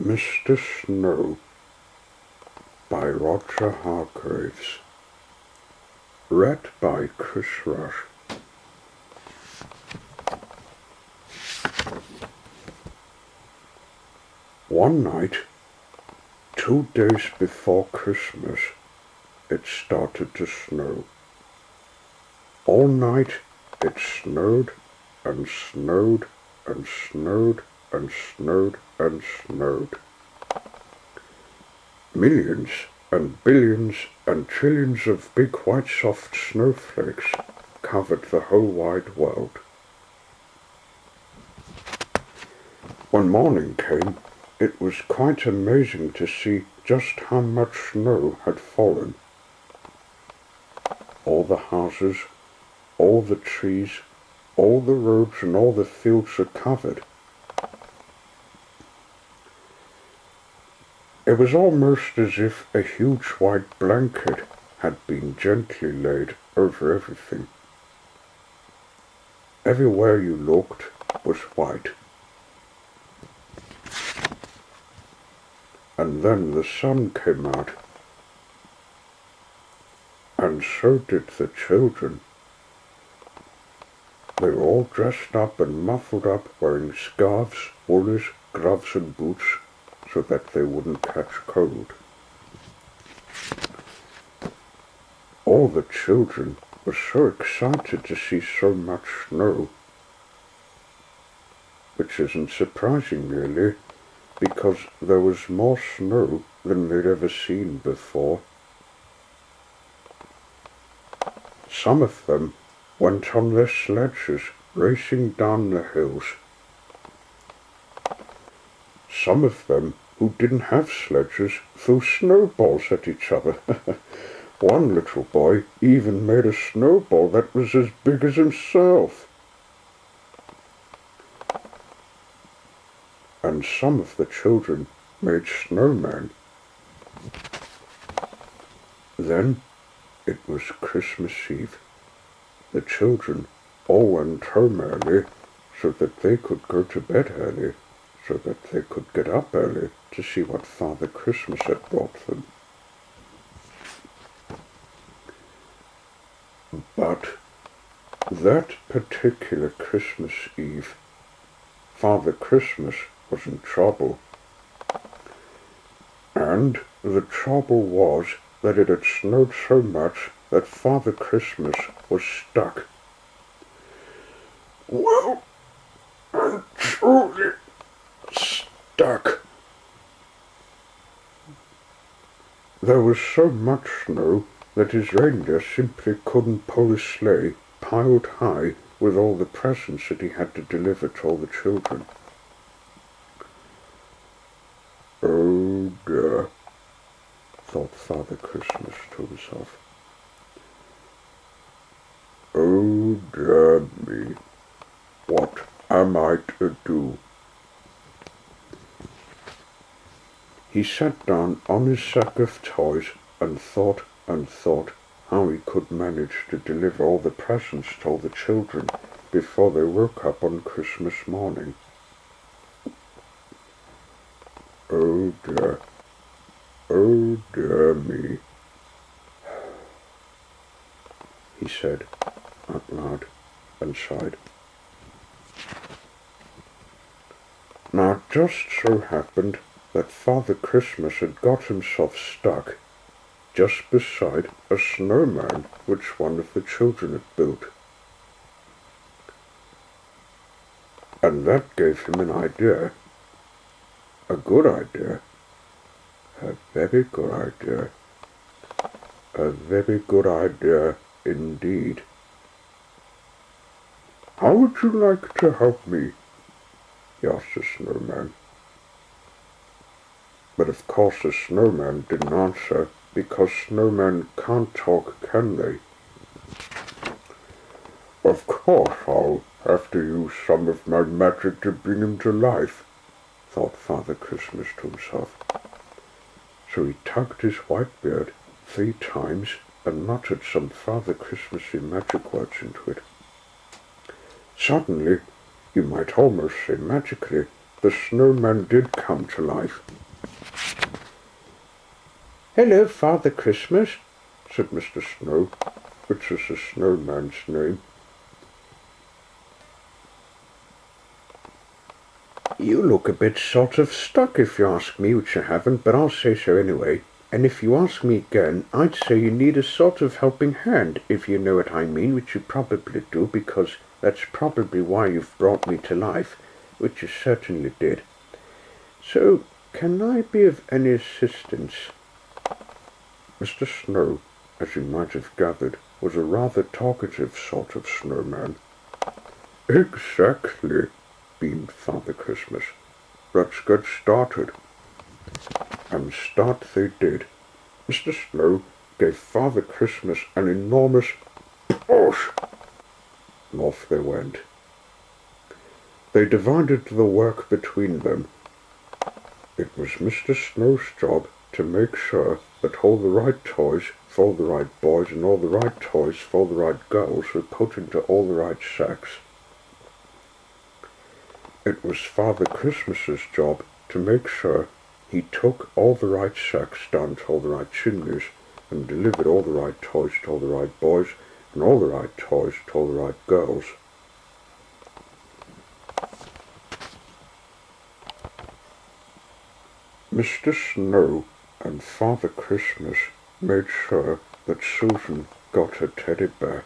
Mr. Snow by Roger Hargreaves. Read by Chris Rush. One night, 2 days before Christmas, it started to snow. All night it snowed and snowed and snowed and snowed and snowed. Millions and billions and trillions of big white soft snowflakes covered the whole wide world. When morning came, it was quite amazing to see just how much snow had fallen. All the houses, all the trees, all the roads and all the fields were covered. It was almost as if a huge white blanket had been gently laid over everything. Everywhere you looked was white. And then the sun came out, and so did the children. They were all dressed up and muffled up, wearing scarves, woolies, gloves and boots, so that they wouldn't catch cold. All the children were so excited to see so much snow, which isn't surprising really, because there was more snow than they'd ever seen before. Some of them went on their sledges, racing down the hills. Some of them who didn't have sledges threw snowballs at each other. One little boy even made a snowball that was as big as himself. And some of the children made snowmen. Then it was Christmas Eve. The children all went home early so that they could go to bed early, so that they could get up early to see what Father Christmas had brought them. But that particular Christmas Eve, Father Christmas was in trouble. And the trouble was that it had snowed so much that Father Christmas was stuck. Well, I'm truly stuck. There was so much snow that his reindeer simply couldn't pull his sleigh piled high with all the presents that he had to deliver to all the children. Oh dear, thought Father Christmas to himself. Oh dear me, what am I to do? He sat down on his sack of toys and thought how he could manage to deliver all the presents to all the children before they woke up on Christmas morning. Oh dear me, he said out loud and sighed. Now it just so happened that Father Christmas had got himself stuck just beside a snowman which one of the children had built. And that gave him an idea. A good idea. A very good idea. A very good idea indeed. How would you like to help me? He asked the snowman. But of course the snowman didn't answer, because snowmen can't talk, can they? Of course I'll have to use some of my magic to bring him to life, thought Father Christmas to himself. So he tugged his white beard 3 times and muttered some Father Christmassy magic words into it. Suddenly, you might almost say magically, the snowman did come to life. "Hello, Father Christmas," said Mr. Snow, which was the snowman's name. "You look a bit sort of stuck if you ask me, which you haven't, but I'll say so anyway. And if you ask me again, I'd say you need a sort of helping hand, if you know what I mean, which you probably do, because that's probably why you've brought me to life, which you certainly did. So, can I be of any assistance?" Mr. Snow, as you might have gathered, was a rather talkative sort of snowman. "Exactly," beamed Father Christmas. "Let's get started." And start they did. Mr. Snow gave Father Christmas an enormous push, and off they went. They divided the work between them. It was Mr. Snow's job to make sure that all the right toys for all the right boys and all the right toys for all the right girls were put into all the right sacks. It was Father Christmas's job to make sure he took all the right sacks down to all the right chimneys and delivered all the right toys to all the right boys and all the right toys to all the right girls. Mr. Snow and Father Christmas made sure that Susan got her teddy bear.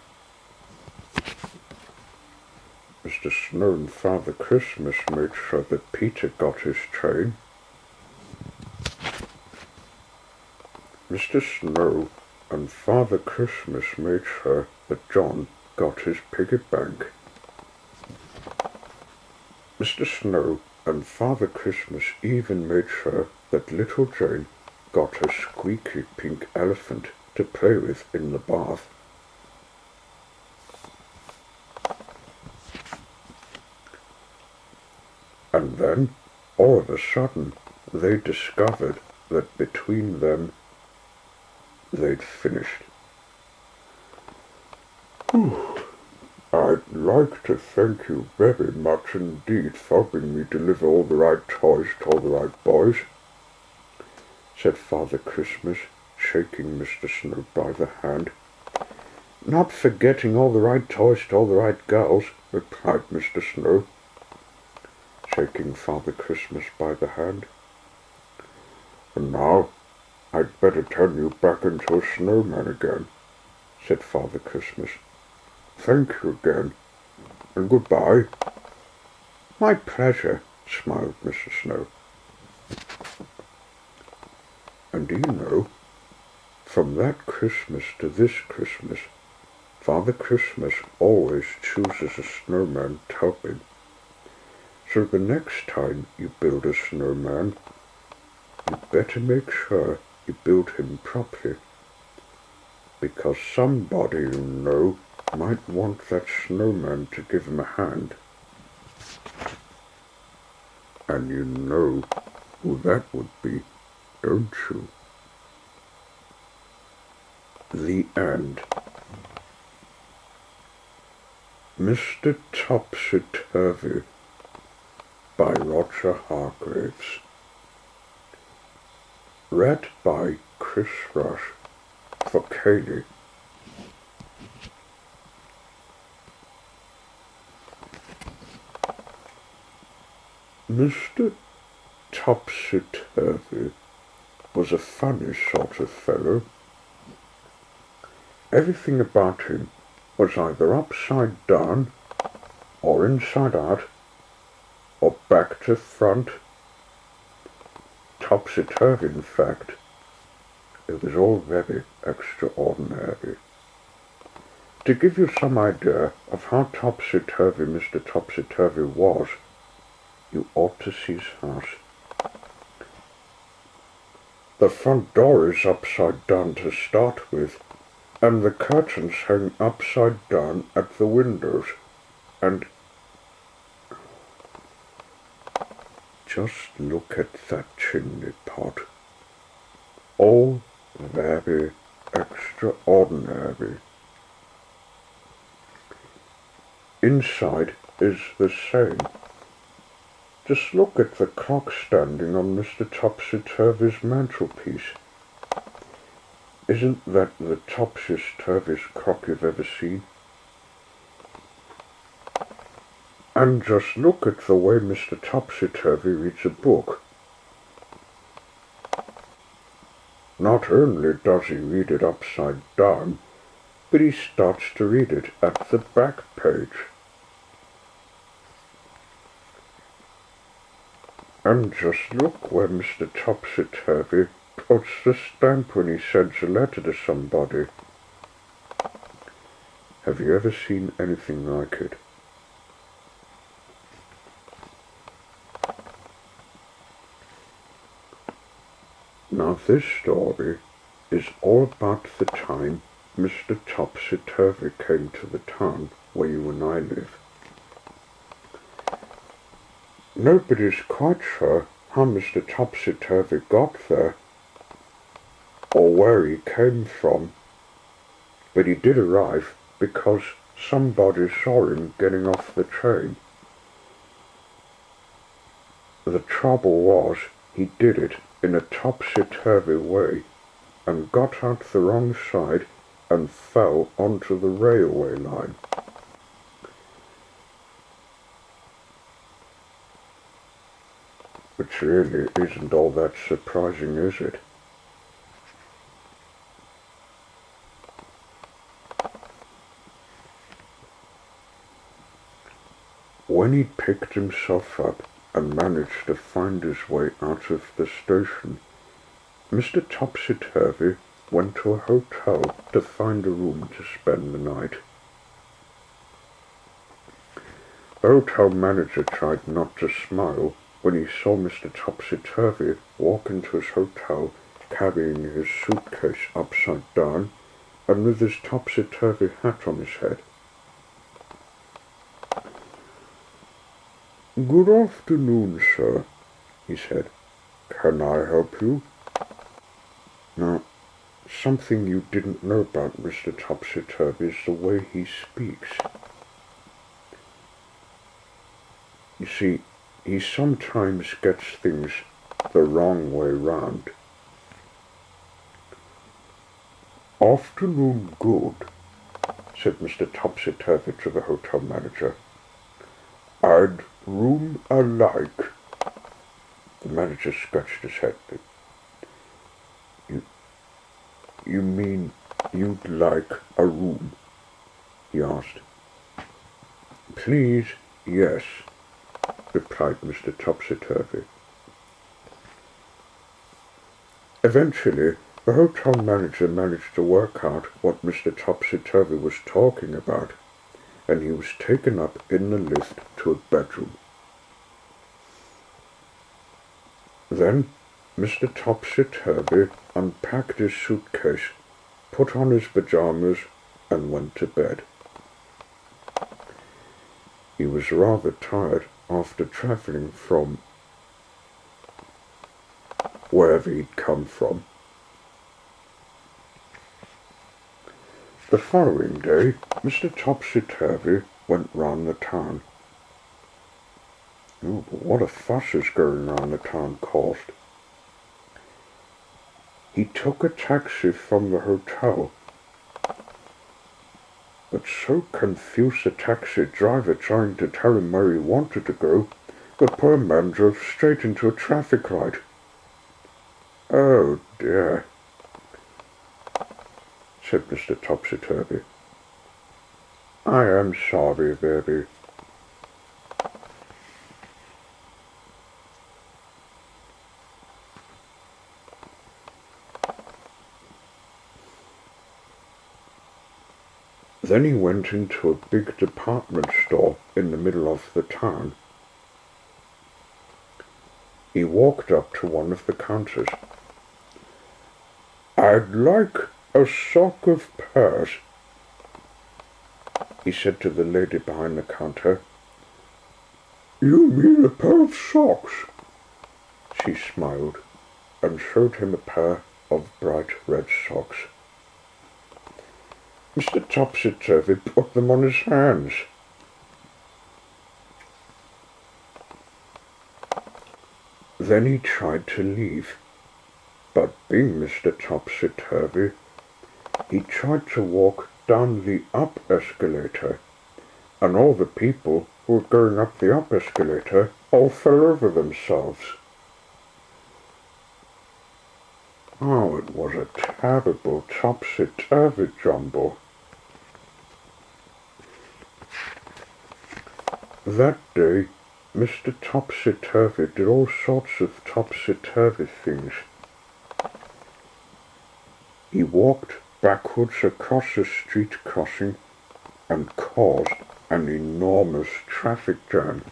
Mr. Snow and Father Christmas made sure that Peter got his train. Mr. Snow and Father Christmas made sure that John got his piggy bank. Mr. Snow and Father Christmas even made sure that little Jane got her squeaky pink elephant to play with in the bath. And then, all of a sudden, they discovered that between them, they'd finished. "I'd like to thank you very much indeed for helping me deliver all the right toys to all the right boys," said Father Christmas, shaking Mr. Snow by the hand. "Not forgetting all the right toys to all the right girls," replied Mr. Snow, shaking Father Christmas by the hand. "And now, I'd better turn you back into a snowman again," said Father Christmas. "Thank you again, and goodbye." "My pleasure," smiled Mr. Snow. And do you know, from that Christmas to this Christmas, Father Christmas always chooses a snowman to help him. So the next time you build a snowman, you'd better make sure you build him properly, because somebody you know might want that snowman to give him a hand. And you know who that would be, don't you? The end. Mr. Topsy Turvy by Roger Hargreaves. Read by Chris Rush for Kaylee. Mr. Topsy Turvy was a funny sort of fellow. Everything about him was either upside down, or inside out, or back to front. Topsy-turvy, in fact. It was all very extraordinary. To give you some idea of how topsy-turvy Mr. Topsy-turvy was, you ought to see his house. The front door is upside down to start with, and the curtains hang upside down at the windows, and just look at that chimney pot. All very extraordinary. Inside is the same. Just look at the clock standing on Mr. Topsy-Turvy's mantelpiece. Isn't that the topsiest-turviest clock you've ever seen? And just look at the way Mr. Topsy-Turvy reads a book. Not only does he read it upside down, but he starts to read it at the back page. And just look where Mr. Topsy-Turvy puts the stamp when he sends a letter to somebody. Have you ever seen anything like it? Now this story is all about the time Mr. Topsy-Turvy came to the town where you and I live. Nobody's quite sure how Mr. Topsy-Turvy got there, or where he came from, but he did arrive because somebody saw him getting off the train. The trouble was, he did it in a topsy-turvy way, and got out the wrong side and fell onto the railway line. Which really isn't all that surprising, is it? When he'd picked himself up and managed to find his way out of the station, Mr. Topsy-Turvy went to a hotel to find a room to spend the night. The hotel manager tried not to smile when he saw Mr. Topsy-Turvy walk into his hotel carrying his suitcase upside down and with his topsy-turvy hat on his head. "Good afternoon, sir," he said. "Can I help you?" Now, something you didn't know about Mr. Topsy-Turvy is the way he speaks. You see, he sometimes gets things the wrong way round. "Afternoon good," said Mr. Topsy-Turvy to the hotel manager. "I'd room alike." The manager scratched his head. You mean you'd like a room?" he asked. "Please, yes," replied Mr. Topsy-Turvy. Eventually, the hotel manager managed to work out what Mr. Topsy-Turvy was talking about, and he was taken up in the lift to a bedroom. Then Mr. Topsy-Turvy unpacked his suitcase, put on his pajamas, and went to bed. He was rather tired after travelling from wherever he'd come from. The following day, Mr. Topsy-Turvy went round the town. Oh, but what a fuss is going round the town caused. He took a taxi from the hotel, but so confused the taxi driver trying to tell him where he wanted to go, the poor man drove straight into a traffic light. "Oh dear," said Mr. Topsy-Turvy. "I am sorry, baby." Then he went into a big department store in the middle of the town. He walked up to one of the counters. "I'd like a sock of pears," he said to the lady behind the counter. "You mean a pair of socks?" She smiled and showed him a pair of bright red socks. Mr. Topsy-Turvy put them on his hands. Then he tried to leave, but being Mr. Topsy-Turvy, he tried to walk down the up escalator, and all the people who were going up the up escalator all fell over themselves. Oh, it was a terrible topsy-turvy jumble. That day, Mr. Topsy-Turvy did all sorts of topsy-turvy things. He walked backwards across a street crossing and caused an enormous traffic jam.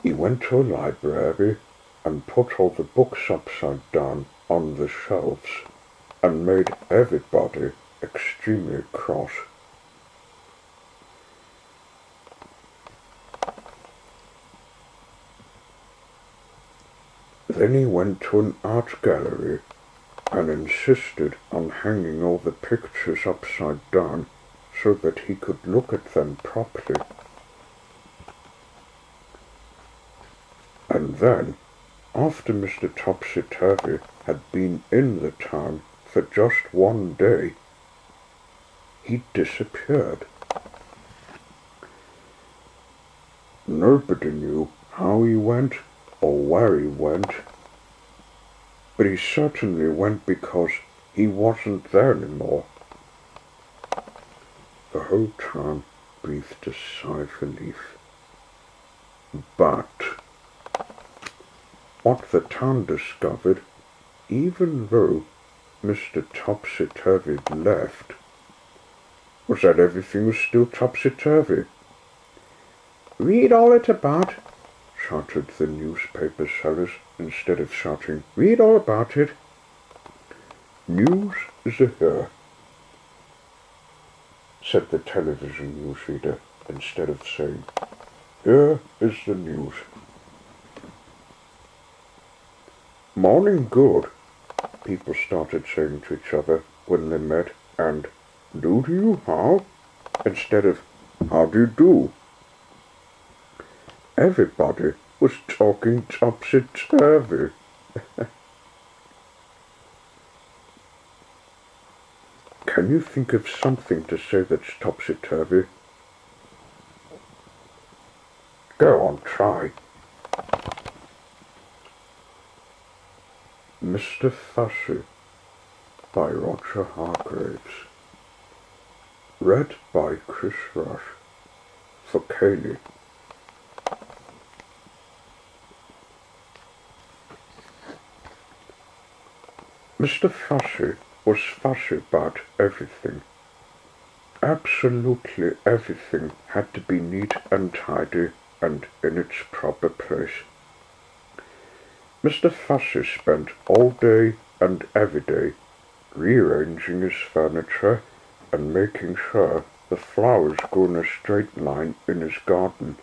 He went to a library and put all the books upside down on the shelves and made everybody extremely cross. Then he went to an art gallery and insisted on hanging all the pictures upside down so that he could look at them properly. And then, after Mr. Topsy-Turvy had been in the town for just one day, he disappeared. Nobody knew how he went or where he went, but he certainly went because he wasn't there anymore. The whole town breathed a sigh of relief. But what the town discovered, even though Mr. Topsy-Turvy left, was that everything was still topsy-turvy. "Read all it about," shouted the newspaper sellers instead of shouting, "Read all about it." "News is here," said the television newsreader instead of saying, "Here is the news." "Morning good," people started saying to each other when they met, and "Do you how?" instead of "How do you do?" Everybody was talking topsy-turvy. Can you think of something to say that's topsy-turvy? Go on, try. Mr. Fussy by Roger Hargraves. Read by Chris Rush for Kaylee. Mr. Fussy was fussy about everything. Absolutely everything had to be neat and tidy and in its proper place. Mr. Fussy spent all day and every day rearranging his furniture and making sure the flowers grew in a straight line in his garden,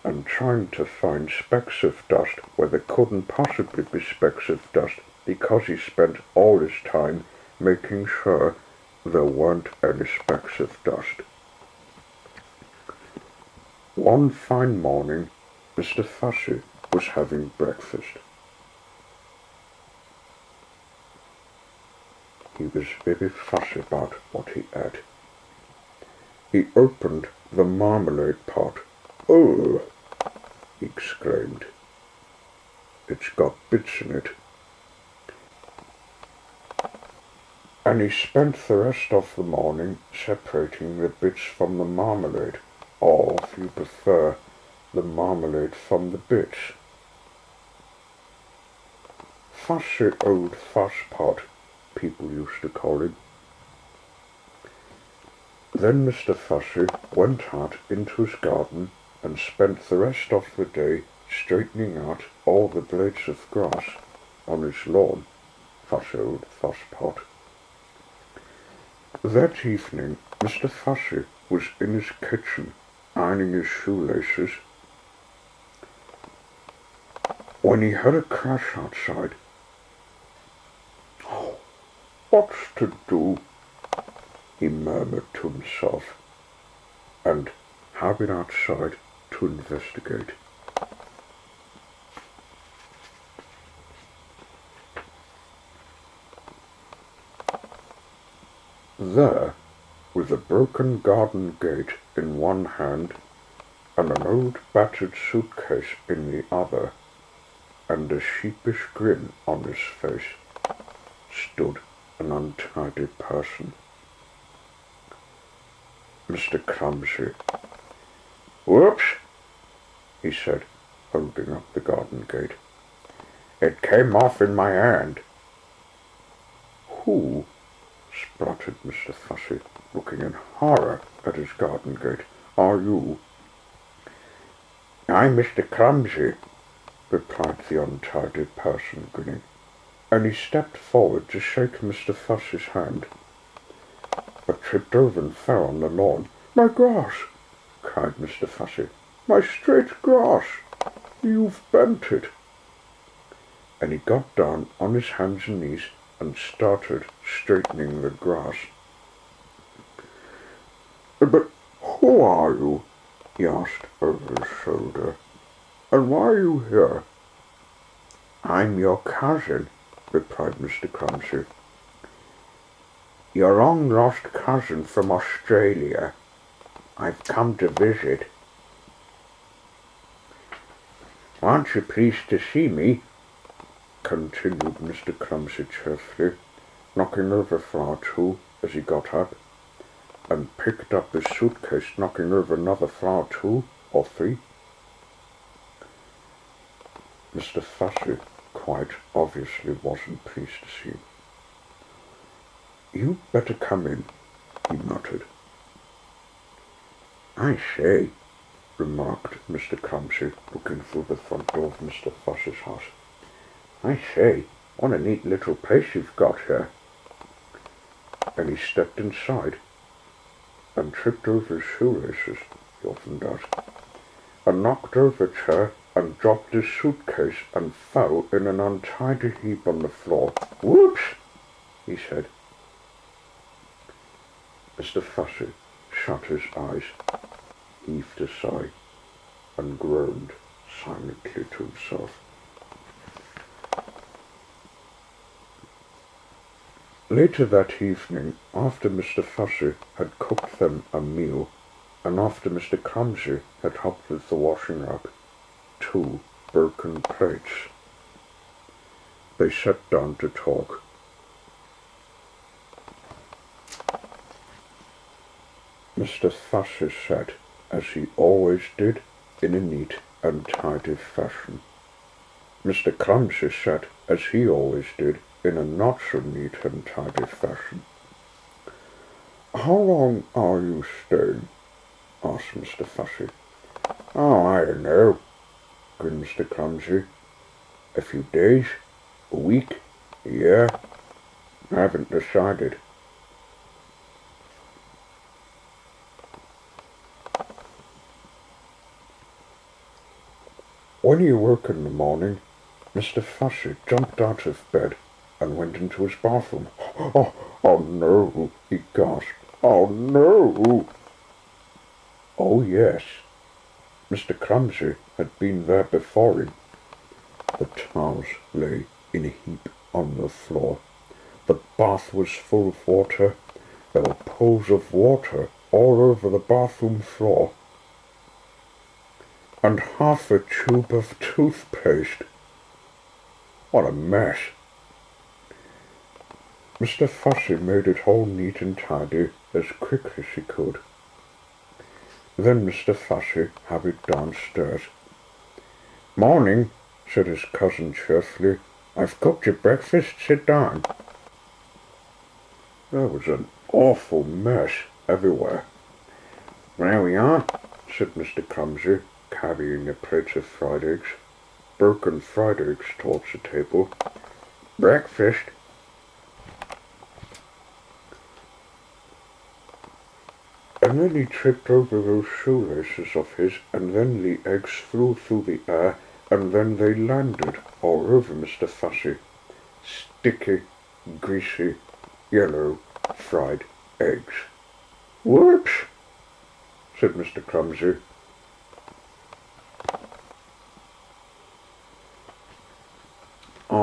and trying to find specks of dust where there couldn't possibly be specks of dust, because he spent all his time making sure there weren't any specks of dust. One fine morning, Mr. Fussy was having breakfast. He was very fussy about what he ate. He opened the marmalade pot. "Oh!" he exclaimed. "It's got bits in it." And he spent the rest of the morning separating the bits from the marmalade, or, if you prefer, the marmalade from the bits. Fussy old fusspot, people used to call him. Then Mr. Fussy went out into his garden and spent the rest of the day straightening out all the blades of grass on his lawn. Fussy old fusspot. That evening, Mr. Fussy was in his kitchen, ironing his shoelaces, when he heard a crash outside. "Oh, what's to do?" he murmured to himself, and hurried outside to investigate. There, with a broken garden gate in one hand and an old battered suitcase in the other, and a sheepish grin on his face, stood an untidy person. Mr. Clumsy. "Whoops," he said, holding up the garden gate. "It came off in my hand." "Who?" spluttered Mr. Fussy, looking in horror at his garden gate. "Are you?" "I'm Mr. Clumsy," replied the untidy person, grinning, and he stepped forward to shake Mr. Fussy's hand, but tripped over and fell on the lawn. "My grass!" cried Mr. Fussy. "My straight grass! You've bent it!" And he got down on his hands and knees and started straightening the grass. "But who are you?" he asked over his shoulder. "And why are you here?" "I'm your cousin," replied Mr. Clumsy. "Your long-lost cousin from Australia. I've come to visit." "Aren't you pleased to see me?" continued Mr. Clumsy cheerfully, knocking over flower two as he got up, and picked up his suitcase, knocking over another flower two or three. Mr. Fussy quite obviously wasn't pleased to see him. "You'd better come in," he muttered. "I say," remarked Mr. Clumsy, looking through the front door of Mr. Fussy's house. "I say, what a neat little place you've got here." And he stepped inside and tripped over his shoelaces, he often does, and knocked over a chair and dropped his suitcase and fell in an untidy heap on the floor. "Whoops!" he said. Mr. Fussy shut his eyes, heaved a sigh, and groaned silently to himself. Later that evening, after Mr. Fussy had cooked them a meal, and after Mr. Clumsy had helped with the washing up 2 broken plates, they sat down to talk. Mr. Fussy sat, as he always did, in a neat and tidy fashion. Mr. Clumsy sat, as he always did, in a not-so-neat and tidy fashion. "How long are you staying?" asked Mr. Fussy. "Oh, I don't know," grinned Mr. Clumsy. "A few days, a week, a year. I haven't decided." When he awoke in the morning, Mr. Fussy jumped out of bed and went into his bathroom. Oh no," he gasped. "Oh no!" Oh yes, Mr. Clumsy had been there before him. The towels lay in a heap on the floor. The bath was full of water. There were pools of water all over the bathroom floor. And half a tube of toothpaste. What a mess. Mr. Fussy made it all neat and tidy as quick as he could. Then Mr. Fussy hurried downstairs. "Morning," said his cousin cheerfully. "I've cooked your breakfast. Sit down." There was an awful mess everywhere. "There we are," said Mr. Clumsy, carrying a plate of fried eggs, broken fried eggs towards the table. "Breakfast." And then he tripped over those shoelaces of his, and then the eggs flew through the air, and then they landed all over Mr. Fussy. Sticky, greasy, yellow, fried eggs. "Whoops!" said Mr. Clumsy.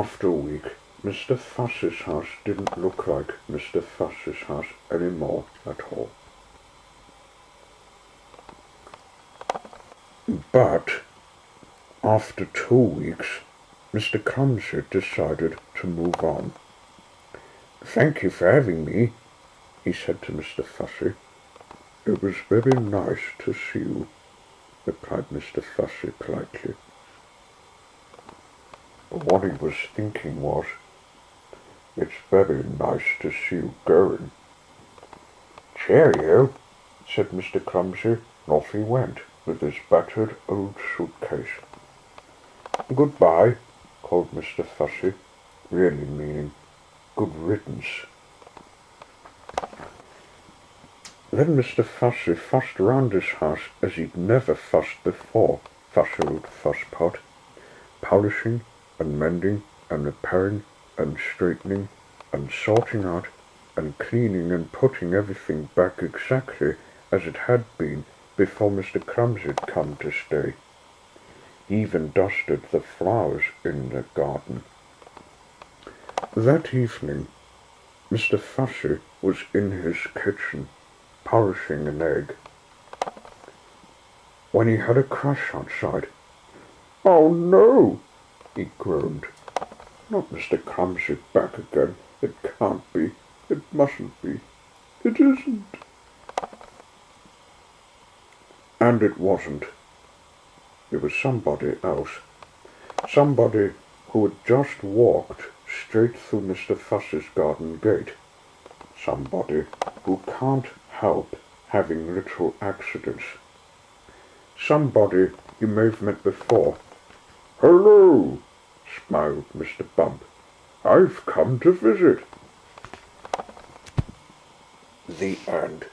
After a week, Mr. Fussy's house didn't look like Mr. Fussy's house anymore at all. But after 2 weeks, Mr. Clumsy decided to move on. "Thank you for having me," he said to Mr. Fussy. "It was very nice to see you," replied Mr. Fussy politely. But what he was thinking was, "It's very nice to see you going." "Cheerio," said Mr. Clumsy, and off he went with his battered old suitcase. "Goodbye," called Mr. Fussy, really meaning good riddance. Then Mr. Fussy fussed round his house as he'd never fussed before, fussy old fusspot, polishing and mending and repairing and straightening and sorting out and cleaning and putting everything back exactly as it had been before Mr. Clumsy had come to stay. He even dusted the flowers in the garden. That evening, Mr. Fussy was in his kitchen, polishing an egg, when he had a crash outside. "Oh no!" he groaned. "Not Mr. Clumsy back again. It can't be. It mustn't be. It isn't." And it wasn't. It was somebody else. Somebody who had just walked straight through Mr. Fussy's garden gate. Somebody who can't help having little accidents. Somebody you may have met before. "Hello," smiled Mr. Bump. "I've come to visit." The end.